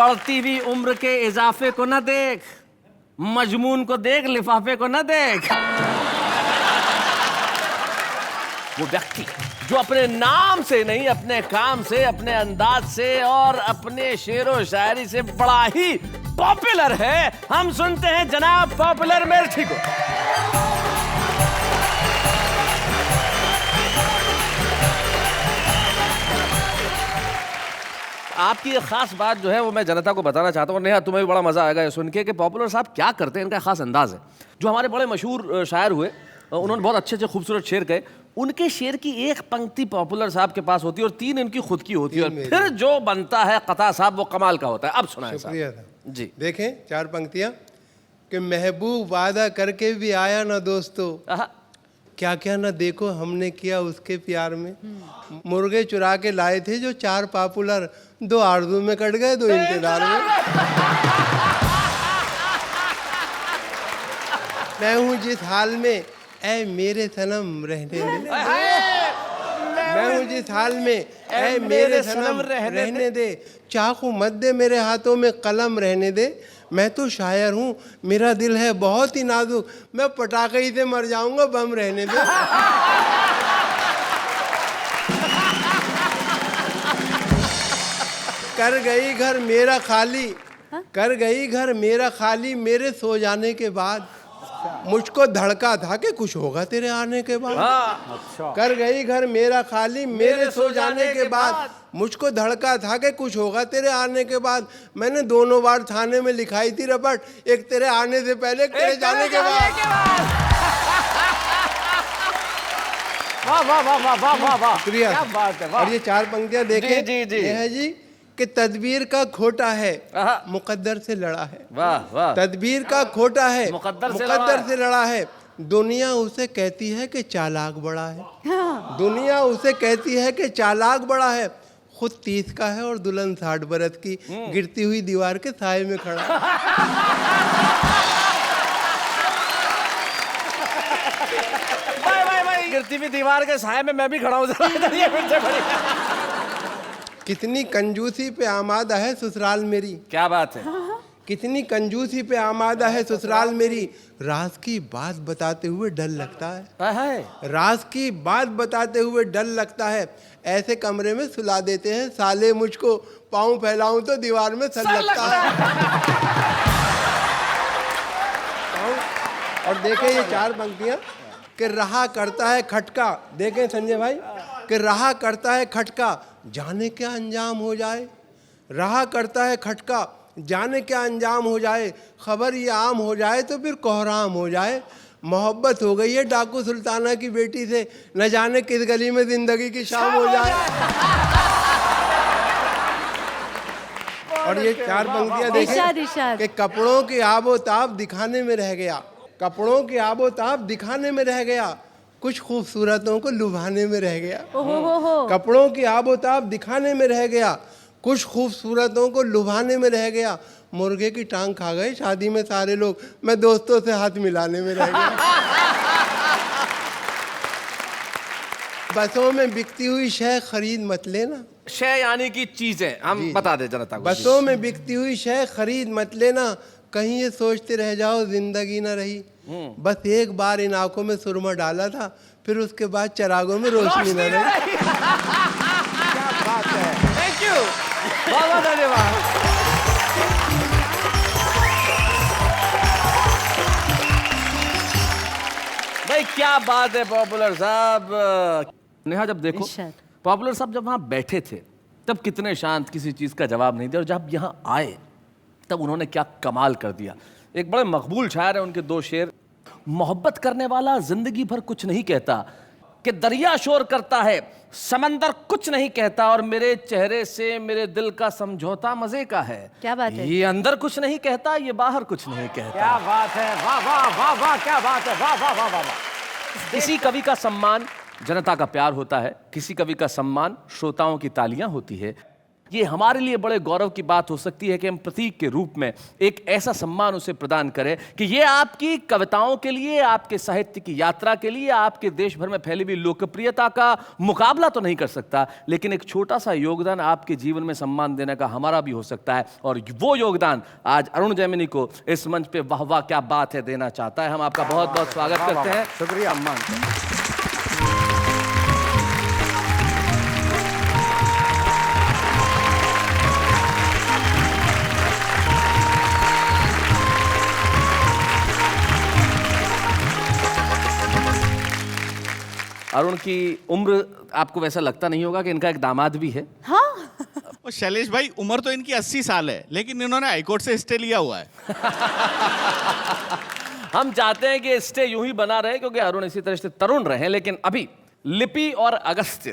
बढ़ती हुई उम्र के इजाफे को न देख, मजमून को देख, लिफाफे को न देख। वो व्यक्ति जो अपने नाम से नहीं, अपने काम से, अपने अंदाज से और अपने शेरो शायरी से बड़ा ही पॉपुलर है। हम सुनते हैं जनाब पॉपुलर मिर्ची को। आपकी एक खास बात जो है वो मैं जनता को बताना चाहता हूँ। नेहा, तुम्हें भी बड़ा मजा आएगा ये सुन के कि पॉपुलर साहब क्या करते हैं। इनका खास अंदाज है। जो हमारे बड़े मशहूर शायर हुए, उन्होंने बहुत अच्छे अच्छे खूबसूरत शेर कहे। उनके शेर की एक पंक्ति पॉपुलर साहब के पास होती है और 3 इनकी खुद की होती है, और फिर जो बनता है कथा साहब वो कमाल का होता है। अब सुनाएं साहब जी। देखें 4 पंक्तियां कि महबूब वादा करके भी आया ना दोस्तों, क्या क्या ना देखो हमने किया उसके प्यार में। मुर्गे चुरा के लाए थे जो 4 पॉपुलर, 2 आरज़ू में कट गए, 2 इंतजार में। मैं हूँ जिस हाल में ऐ मेरे सनम रहने दे, मैं हूँ जिस हाल में ऐ मेरे सनम रहने दे, चाकू मत दे मेरे हाथों में कलम रहने दे। मैं तो शायर हूँ, मेरा दिल है बहुत ही नाजुक, मैं पटाखे ही से मर जाऊंगा, बम रहने दे। कर गई घर मेरा खाली, कर गई घर मेरा खाली मेरे सो जाने के बाद। मुझको धड़का था कि कुछ होगा तेरे आने के बाद। अच्छा। कर गई घर मेरा खाली मेरे सो जाने के बाद। मुझको धड़का था कि कुछ होगा तेरे आने के बाद। मैंने 2 बार थाने में लिखाई थी रपट, एक तेरे आने से पहले, एक तेरे जाने के बाद। वाह वाह वाह वाह वाह वाह वाह, शुक्रिया। क्या बात है। और ये 4 पंक्तियां देखें। जी जी ये है जी कि तदबीर का खोटा है, मुकद्दर से लड़ा है। वाह वाह। तदबीर का खोटा है, मुकद्दर से लड़ा है। दुनिया उसे कहती है कि चालाक बड़ा है। दुनिया उसे कहती है कि चालाक बड़ा है। खुद 30 का है और दुल्हन 60 बरस की, गिरती हुई दीवार के साए में खड़ा है। गिरती हुई दीवार के साए में मैं भी खड़ा हूँ। कितनी कंजूसी पे आमादा है ससुराल मेरी। क्या बात है। कितनी कंजूसी पे आमादा है ससुराल मेरी। राज की बात बताते हुए डर लगता है। राज की बात बताते हुए डर लगता है। ऐसे कमरे में सुला देते हैं साले मुझको, पाँव फैलाऊं तो दीवार में सर लगता है। और देखें ये 4 पंक्तियां कि रहा करता है खटका। देखें संजय भाई कि रहा करता है खटका, जाने क्या अंजाम हो जाए। रहा करता है खटका, जाने क्या अंजाम हो जाए। खबर ये आम हो जाए तो फिर कोहराम हो जाए। मोहब्बत हो गई है डाकू सुल्ताना की बेटी से, न जाने किस गली में जिंदगी की शाम हो जाए। और ये 4 पंक्तियां देखें कि कपड़ों की आबोताब दिखाने में रह गया। कपड़ों की आबोताब दिखाने में रह गया, कुछ खूबसूरतों को लुभाने में रह गया। कपड़ों की आबोताब दिखाने में रह गया, कुछ खूबसूरतों को लुभाने में रह गया। मुर्गे की टांग खा गए शादी में सारे लोग, मैं दोस्तों से हाथ मिलाने में रह गया। बसों में बिकती हुई शय खरीद मत लेना। शय यानी कि चीजें, हम बता दे जनता को। बसों में बिकती हुई शय खरीद मत लेना, कहीं ये सोचते रह जाओ जिंदगी न रही। बस एक बार इन आंखों में सुरमा डाला था, फिर उसके बाद चरागों में रोशनी न रही। क्या बात है। थैंक यू, बहुत बहुत धन्यवाद। भाई क्या बात है पॉपुलर साहब। नेहा, जब देखो पॉपुलर साहब जब वहां बैठे थे तब कितने शांत, किसी चीज का जवाब नहीं दिया, और जब यहाँ आए तब उन्होंने क्या कमाल कर दिया। एक बड़े मकबूल शायर है, उनके 2 शेर। मोहब्बत करने वाला जिंदगी भर कुछ नहीं कहता, कि दरिया शोर करता है समंदर कुछ नहीं कहता, और मेरे चेहरे से मेरे दिल का समझौता मजे का है। क्या बात है। ये अंदर कुछ नहीं कहता, ये बाहर कुछ नहीं कहता। क्या बात है। वाह वाह वाह वाह, क्या बात है। वाह वाह वाह वाह। किसी कवि का सम्मान जनता का प्यार होता है, किसी कवि का सम्मान श्रोताओं की तालियां होती है। ये हमारे लिए बड़े गौरव की बात हो सकती है कि हम प्रतीक के रूप में एक ऐसा सम्मान उसे प्रदान करें कि ये आपकी कविताओं के लिए, आपके साहित्य की यात्रा के लिए, आपके देश भर में फैली हुई लोकप्रियता का मुकाबला तो नहीं कर सकता, लेकिन एक छोटा सा योगदान आपके जीवन में सम्मान देने का हमारा भी हो सकता है। और वो योगदान आज अरुण जैमिनी को इस मंच पे वाह वाह क्या बात है देना चाहता है। हम आपका बहुत बहुत स्वागत करते हैं। शुक्रिया। सम्मान। अरुण की उम्र आपको वैसा लगता नहीं होगा कि इनका एक दामाद भी है? हाँ। और शैलेश भाई, उम्र तो इनकी 80 साल है, लेकिन इन्होंने हाईकोर्ट से स्टे लिया हुआ है। हम चाहते हैं कि स्टे यूं ही बना रहे क्योंकि अरुण इसी तरह से तरुण रहे। लेकिन अभी लिपि और अगस्त्य,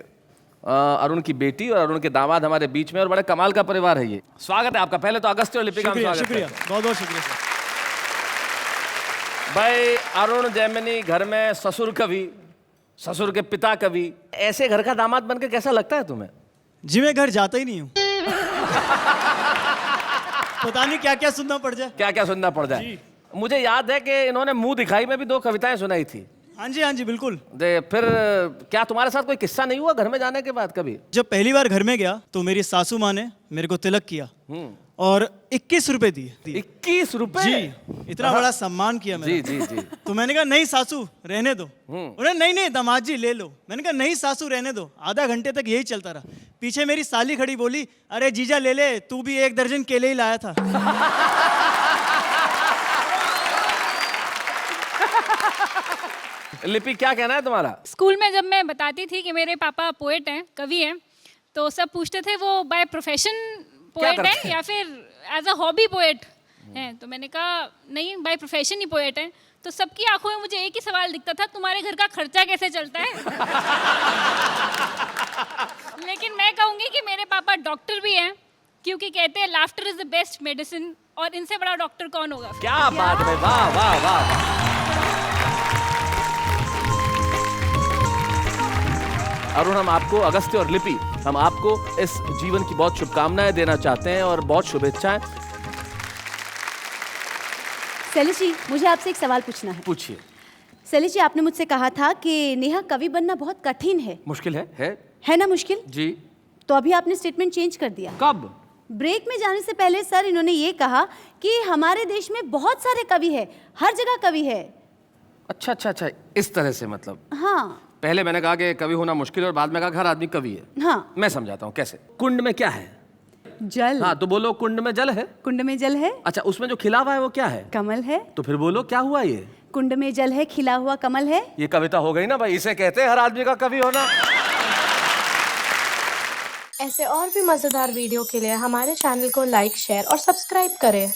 अरुण की बेटी और अरुण के दामाद हमारे बीच में, और बड़े कमाल का परिवार है ये। स्वागत है आपका। पहले तो अगस्त्य और लिपि का स्वागत है। शुक्रिया, बहुत बहुत शुक्रिया सर। भाई अरुण जैमिनी घर में ससुर कवि, ससुर के पिता कवि, ऐसे घर का दामाद बनकर कैसा लगता है तुम्हें? जी मैं घर जाता ही नहीं हूँ। पता नहीं क्या क्या सुनना पड़ जाए। क्या क्या सुनना पड़ जाए। मुझे याद है कि इन्होंने मुंह दिखाई में भी 2 कविताएं सुनाई थी। हाँ जी बिल्कुल। फिर क्या तुम्हारे साथ कोई किस्सा नहीं हुआ घर में जाने के बाद कभी? जब पहली बार घर में गया तो मेरी सासू माँ ने मेरे को तिलक किया और 21 रुपए दिए। 21 रुपए? जी, इतना बड़ा सम्मान किया मेरा। जी। तो मैंने कहा नहीं सासू रहने दो। उन्हें नहीं दामाद जी ले लो। मैंने कहा नहीं सासू रहने दो। आधा घंटे तक यही चलता रहा। पीछे मेरी साली खड़ी, बोली अरे जीजा ले ले, तू भी 1 दर्जन केले ही लाया था। लिपि क्या कहना है तुम्हारा? स्कूल में जब मैं बताती थी कि मेरे पापा पोएट हैं, कवि हैं, तो सब पूछते थे वो बाय प्रोफेशन पोएट है या फिर एज अ हॉबी पोएट हैं। तो मैंने कहा नहीं, बाय प्रोफेशन ही पोएट हैं। तो सबकी आंखों में मुझे एक ही सवाल दिखता था, तुम्हारे घर का खर्चा कैसे चलता है? लेकिन मैं कहूँगी कि मेरे पापा डॉक्टर भी हैं, क्योंकि कहते हैं laughter is the best medicine, और इनसे बड़ा डॉक्टर कौन होगा? क्या बात है, वाह वाह वाह। अरुण, हम आपको, अगस्त्य और लिपि, हम आपको इस जीवन की बहुत शुभकामनाएं देना चाहते हैं और बहुत शुभेच्छाएं। शैलेश जी, मुझे आपसे एक सवाल पूछना है। पूछिए। शैलेश जी, आपने मुझसे कहा था कि नेहा कवि बनना बहुत कठिन है। मुश्किल है ना मुश्किल? जी। तो अभी आपने स्टेटमेंट चेंज कर दिया। कब? ब्रेक में जाने से पहले सर इन्होंने ये कहा कि हमारे देश में बहुत सारे कवि है, हर जगह कवि है। अच्छा, इस तरह से मतलब। हाँ। पहले मैंने कहा कि कवि होना मुश्किल है और बाद में कहा हर आदमी कवि है। हाँ। मैं समझाता हूँ कैसे। कुंड में क्या है? जल। हाँ, तो बोलो कुंड में जल है। कुंड में जल है। अच्छा, उसमें जो खिला हुआ है वो क्या है? कमल है। तो फिर बोलो क्या हुआ ये? कुंड में जल है, खिला हुआ कमल है। ये कविता हो गई ना भाई, इसे कहते हैं हर आदमी का कवि होना। ऐसे और भी मजेदार वीडियो के लिए हमारे चैनल को लाइक, शेयर और सब्सक्राइब करें।